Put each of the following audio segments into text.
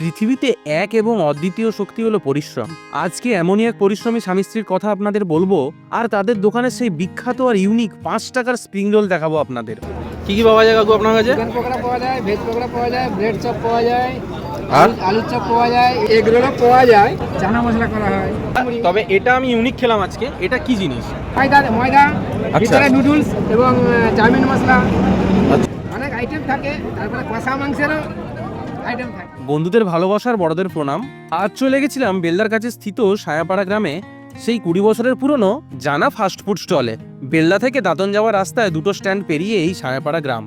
পৃথিবীতে এক এবং অদ্বিতীয় শক্তি হলো পরিশ্রম। আজকে এমনই এক পরিশ্রমী স্বামী স্ত্রীর কথা আপনাদের বলবো, আর তাদের দোকানের সেই বিখ্যাত আর ইউনিক 5 টাকার স্প্রিং রোল দেখাবো আপনাদের। কি কি পাওয়া যায় কাকু আপনার কাছে? চিকেন পকোড়া পাওয়া যায়, ভেজ পকোড়া পাওয়া যায়, ব্রেড চপ পাওয়া যায়, আর আলুর চপ পাওয়া যায়, এগ রোলও পাওয়া যায়, চানা মশলা করা হয়। তবে এটা আমি ইউনিক খেলাম আজকে। এটা কি জিনিস? ময়দা আচ্ছা। ভিতরে নুডলস এবং চাউমিন মশলা, আচ্ছা। অনেক আইটেম থাকে। তারপরে কষা মাংসেরও আইটেম থাকে। বন্ধুদের ভালোবাসার বড়দের প্রণাম। আজ চলে গেছিলাম বেলদার কাছে স্থিত সায়াপাড়া গ্রামে সেই 20 বছরের পুরনো জানা ফাস্টফুড স্টলে। বেলদা থেকে দাঁতন যাওয়ার রাস্তায় দুটো স্ট্যান্ড পেরিয়ে এই সায়াপাড়া গ্রাম।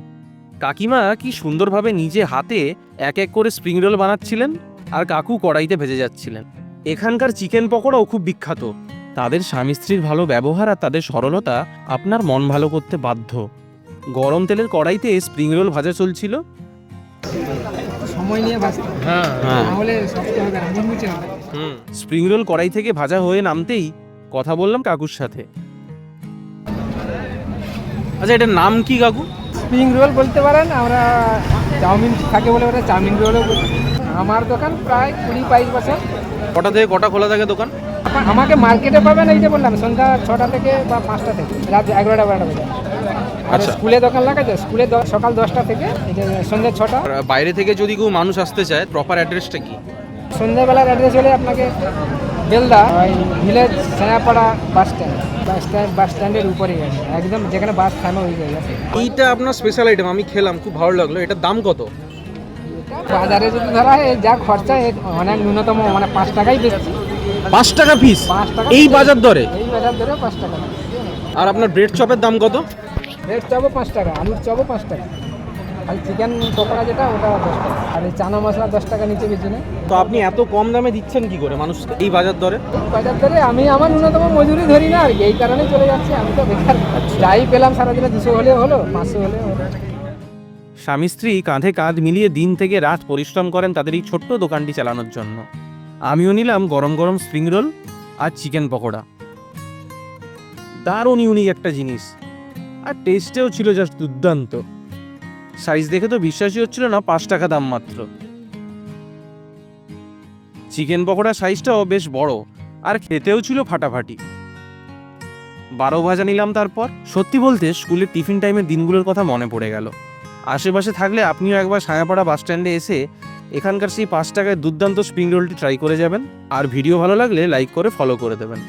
কাকিমা কি সুন্দরভাবে নিজে হাতে এক এক করে স্প্রিং রোল বানাচ্ছিলেন, আর কাকু কড়াইতে ভেজে যাচ্ছিলেন। এখানকার চিকেন পকোড়াও খুব বিখ্যাত। তাদের স্বামী স্ত্রীর ভালো ব্যবহার আর তাদের সরলতা আপনার মন ভালো করতে বাধ্য। গরম তেলের কড়াইতে স্প্রিং রোল ভাজা চলছিল। সময় নিয়ে ভাজতে হবে, হ্যাঁ নাহলে শক্ত হবে না, মুচমুচে হবে। স্প্রিং রোল কড়াই থেকে ভাজা হয়ে নামতেই কথা বললাম কাকুর সাথে। আচ্ছা, এটার নাম কি কাকু? স্প্রিং রোল বলতে পারেন, আমরা চাউমিন থাকে বলে ওটা চাউমিন রোলও বলি। আমার দোকান প্রায় 20-22 বছর। কটা থেকে কটা খোলা থাকে দোকান? আমাকে মার্কেটে পাবেন, এই যে বললাম সন্ধ্যা 6টা থেকে বা 5টা থেকে রাত 11টা-12টা পর্যন্ত। আর আচ্ছা। স্কুলে দোকান লাগাচ্ছে, স্কুলে সকাল 10টা থেকে এই যে সন্ধ্যা 6টা। আর বাইরে থেকে যদি কেউ মানুষ আসতে চায়, প্রপার অ্যাড্রেসটা কি? সন্ধ্যাবেলার অ্যাড্রেস হলে আপনাকে বেলদা ওই ভিলেজ ছায়াপাড়া বাস স্ট্যান্ডের উপরেই আছে, একদম যেখানে বাস থামে ওই জায়গায়। এইটা আপনার স্পেশাল আইটেম, আমি খেলাম, খুব ভালো লাগলো। এটার দাম কত? বাজারে যদি ধরা হয় যা খরচা, অনেক ন্যূনতম মানে 5 টাকাই বেশি। 5 টাকা পিস 5 টাকা এই বাজার দরে? এই বাজার ধরে 5 টাকা। আর আপনার ব্রেড চপের দাম কত? ব্রেড চপও 5 টাকা, আলুর চপও 5 টাকা, আর চিকেন পকোড়া যেটা ওটা 10 টাকা, আর এই চানা মশলা 10 টাকা নিচে বেশি নেই। তো আপনি এত কম দামে দিচ্ছেন কি করে মানুষ এই বাজার দরে? এই বাজার ধরে আমি আমার ন্যূনতম মজুরি ধরি না, আর কি এই কারণেই চলে যাচ্ছে। আমি তো বেকার, যাই পেলাম সারাদিনে 200 হলেও হলো, 500 হলেও হলো। স্বামী স্ত্রী কাঁধে কাঁধ মিলিয়ে দিন থেকে রাত পরিশ্রম করেন তাদের এই ছোট্ট দোকানটি চালানোর জন্য। আমিও নিলাম গরম গরম স্প্রিং রোল আর চিকেন পকোড়া। দারুণ ইউনিক একটা জিনিস, আর টেস্টেও ছিল জাস্ট দুর্দান্ত। সাইজ দেখে তো বিশ্বাসই হচ্ছিল না 5 টাকা দাম মাত্র। চিকেন পকোড়া সাইজটাও বেশ বড়, আর খেতেও ছিল ফাটাফাটি। 12 ভাজা নিলাম তারপর। সত্যি বলতে স্কুলের টিফিন টাইমের দিনগুলোর কথা মনে পড়ে গেল। আশেপাশে থাকলে আপনিও একবার সায়াপাড়া বাস স্ট্যান্ডে এসে এখানকার সেই 5 টাকায় দুর্দান্ত স্প্রিং রোলটি ট্রাই করে যাবেন। আর ভিডিও ভালো লাগলে লাইক করে ফলো করে দেবেন।